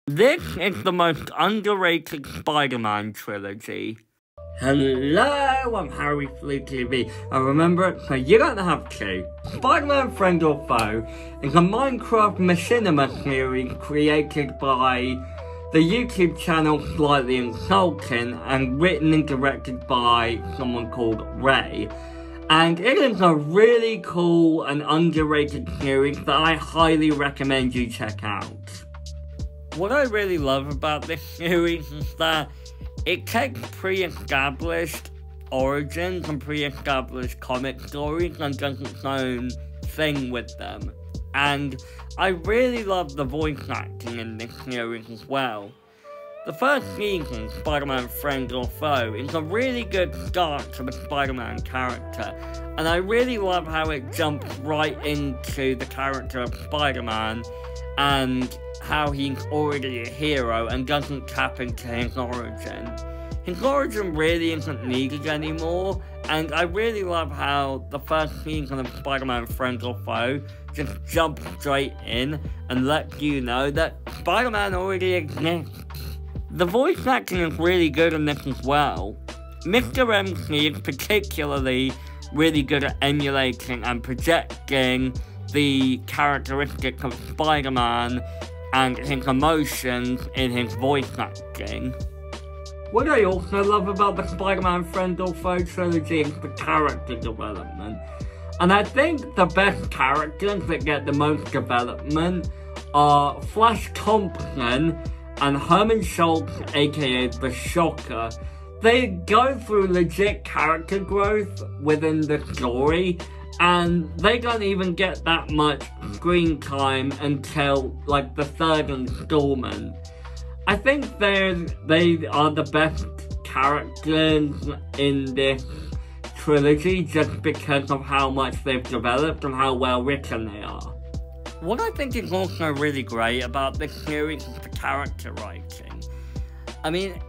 This is the most underrated Spider-Man trilogy. Hello, I'm Harry Flea TV. I remember, so you don't have to. Spider-Man Friend or Foe is a Minecraft machinima series created by the YouTube channel Slightly Insulting and written and directed by someone called Ray. And it is a really cool and underrated series that I highly recommend you check out. What I really love about this series is that it takes pre-established origins and pre-established comic stories and does its own thing with them. And I really love the voice acting in this series as well. The first season, Spider-Man Friend or Foe, is a really good start to the Spider-Man character, and I really love how it jumps right into the character of Spider-Man and how he's already a hero and doesn't tap into his origin. His origin really isn't needed anymore, and I really love how the first season of Spider-Man Friend or Foe just jumps straight in and lets you know that Spider-Man already exists. The voice acting is really good in this as well. Mr. MC is particularly really good at emulating and projecting the characteristics of Spider-Man and his emotions in his voice acting. What I also love about the Spider-Man Friend or Foe trilogy is the character development. And I think the best characters that get the most development are Flash Thompson and Herman Schultz, aka The Shocker. They go through legit character growth within the story, and they don't even get that much screen time until like the third installment. I think they are the best characters in this trilogy just because of how much they've developed and how well written they are. What I think is also really great about this series is the character writing. I mean,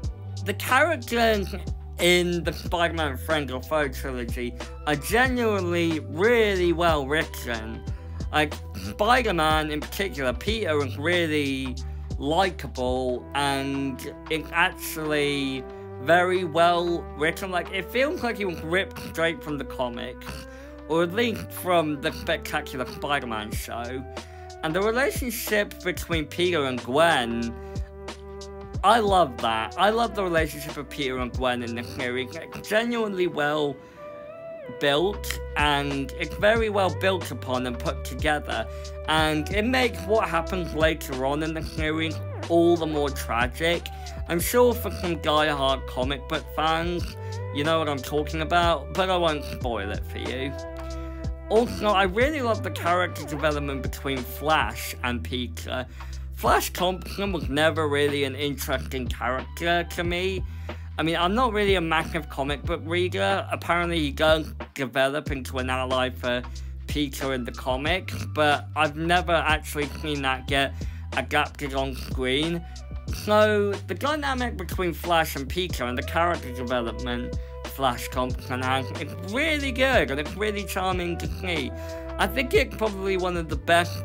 the characters in the Spider-Man Friend or Foe trilogy are genuinely really well written. Like, Spider-Man in particular, Peter is really likable and it's actually very well written. Like, it feels like he was ripped straight from the comics, or at least from the Spectacular Spider-Man show. And the relationship between Peter and Gwen, I love that. I love the relationship of Peter and Gwen in this series. It's genuinely well built, and it's very well built upon and put together. And it makes what happens later on in the series all the more tragic. I'm sure for some die-hard comic book fans, you know what I'm talking about, but I won't spoil it for you. Also, I really love the character development between Flash and Peter. Flash Thompson was never really an interesting character to me. I mean, I'm not really a massive comic book reader. Apparently he does develop into an ally for Peter in the comics, but I've never actually seen that get adapted on screen. So, the dynamic between Flash and Peter and the character development Flash Thompson has, it's really good and it's really charming to see. I think it's probably one of the best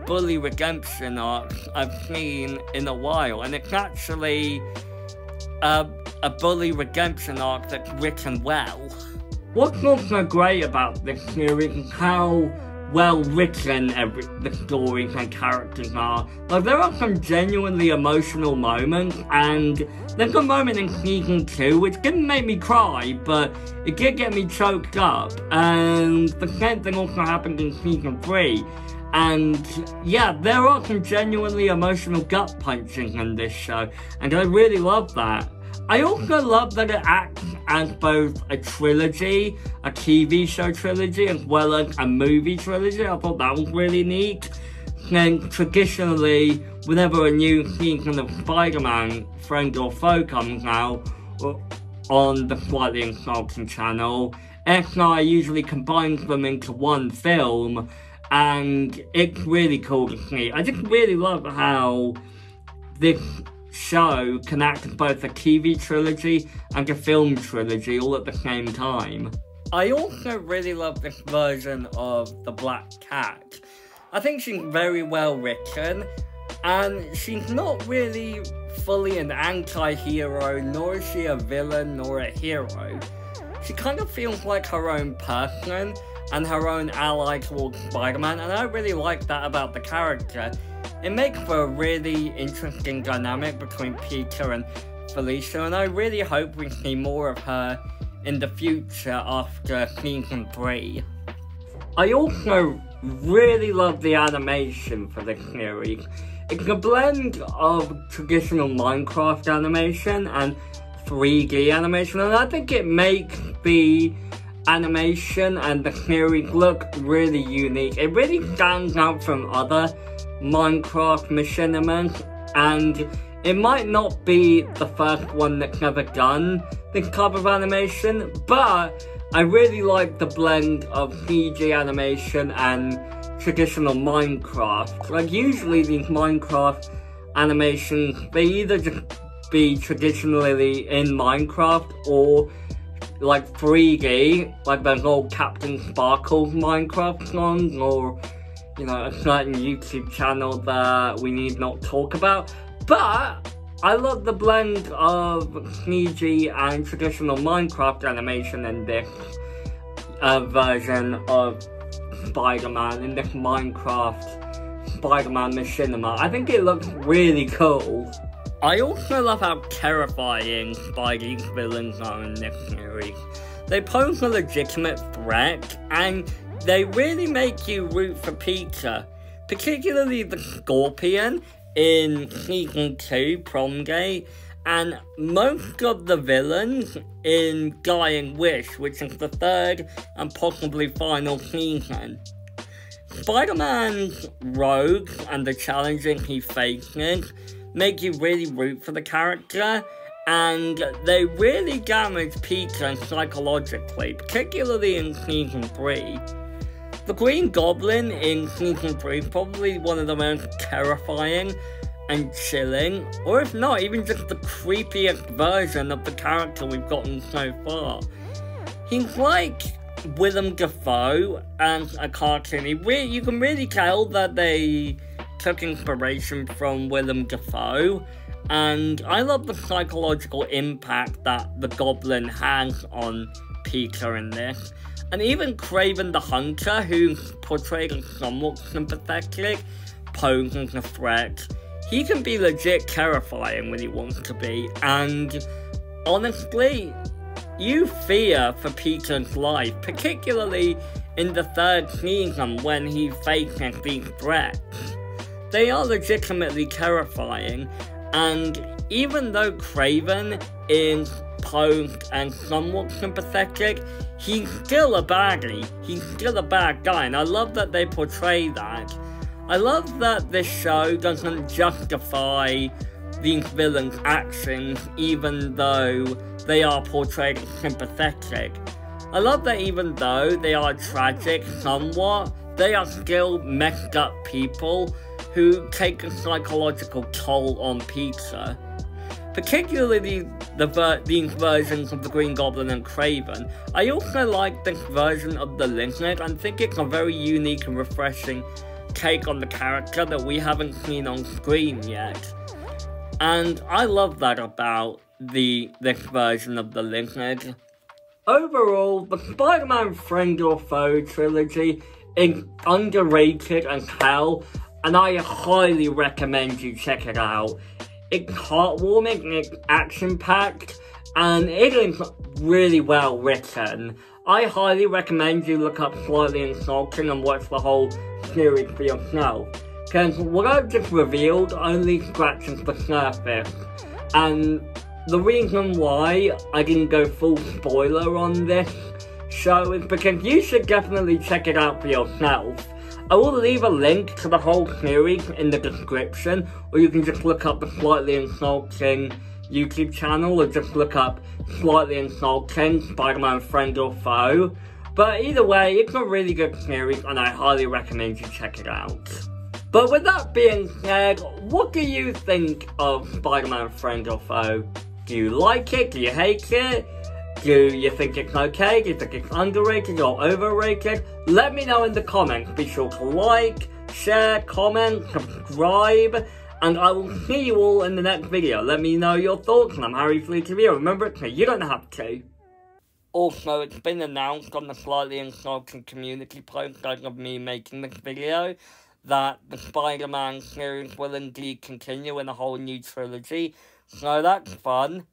bully redemption arcs I've seen in a while, and it's actually a bully redemption arc that's written well. What's also great about this series is how well written the stories and characters are. Like, there are some genuinely emotional moments, and there's a moment in season 2 which didn't make me cry, but it did get me choked up, and the same thing also happened in season 3. And yeah, there are some genuinely emotional gut punches in this show, and I really love that. I also love that it acts as both a trilogy, a TV show trilogy, as well as a movie trilogy. I thought that was really neat. And traditionally, whenever a new season of Spider-Man Friend or Foe comes out on the Slightly Insulting channel, SI usually combines them into one film, and it's really cool to see. I just really love how this show can act as both a TV trilogy and a film trilogy all at the same time. I also really love this version of the Black Cat. I think she's very well written. And she's not really fully an anti-hero, nor is she a villain nor a hero. She kind of feels like her own person and her own ally towards Spider-Man, and I really like that about the character. It makes for a really interesting dynamic between Peter and Felicia, and I really hope we see more of her in the future after season 3. I also really love the animation for this series. It's a blend of traditional Minecraft animation and 3D animation, and I think it makes the animation and the series look really unique. It really stands out from other Minecraft machinimas, and it might not be the first one that's ever done this type of animation, but I really like the blend of CG animation and traditional Minecraft. Like, usually these Minecraft animations, they either just be traditionally in Minecraft or like 3D, like those old Captain Sparkle's Minecraft songs, or, you know, a certain YouTube channel that we need not talk about. But I love the blend of CG and traditional Minecraft animation in this version of Spider-Man, in this Minecraft Spider-Man machinima. I think it looks really cool. I also love how terrifying Spidey's villains are in this series. They pose a legitimate threat, and they really make you root for Peter, particularly the Scorpion in Season 2, Promgate, and most of the villains in Dying Wish, which is the third and possibly final season. Spider-Man's rogues and the challenges he faces make you really root for the character, and they really damage Peter psychologically, particularly in Season 3. The Green Goblin in Season 3 is probably one of the most terrifying and chilling, or if not, even just the creepiest version of the character we've gotten so far. He's like Willem Dafoe as a cartoon. You can really tell that they took inspiration from Willem Dafoe, and I love the psychological impact that the Goblin has on Peter in this. And even Kraven the Hunter, who's portrayed as somewhat sympathetic, poses a threat. He can be legit terrifying when he wants to be, and honestly, you fear for Peter's life, particularly in the third season when he faces these threats. They are legitimately terrifying, and even though Kraven is posed and somewhat sympathetic, he's still a baddie. He's still a bad guy, and I love that they portray that. I love that this show doesn't justify these villains' actions even though they are portrayed as sympathetic. I love that even though they are tragic somewhat, they are still messed up people who take a psychological toll on Peter. Particularly these versions of the Green Goblin and Kraven. I also like this version of the Lizard and think it's a very unique and refreshing take on the character that we haven't seen on screen yet. And I love that about this version of the Lizard. Overall, the Spider-Man Friend or Foe trilogy is underrated as hell, and I highly recommend you check it out. It's heartwarming, it's action-packed, and it is really well written. I highly recommend you look up Slightly Insulting and watch the whole series for yourself, because what I've just revealed only scratches the surface, and the reason why I didn't go full spoiler on this show is because you should definitely check it out for yourself. I will leave a link to the whole series in the description, or you can just look up the Slightly Insulting YouTube channel, or just look up Slightly Insulting, Spider-Man Friend or Foe. But either way, it's a really good series, and I highly recommend you check it out. But with that being said, what do you think of Spider-Man Friend or Foe? Do you like it? Do you hate it? Do you think it's okay? Do you think it's underrated or overrated? Let me know in the comments. Be sure to like, share, comment, subscribe, And I will see you all in the next video. Let me know your thoughts, and I'm Harry Fleet TV. Remember, you don't have to. Also, it's been announced on the Slightly Insulting community post of me making this video that the Spider-Man series will indeed continue in a whole new trilogy. So that's fun.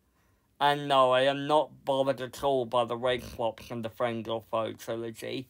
And no, I am not bothered at all by the race swaps in the Friend or Foe trilogy.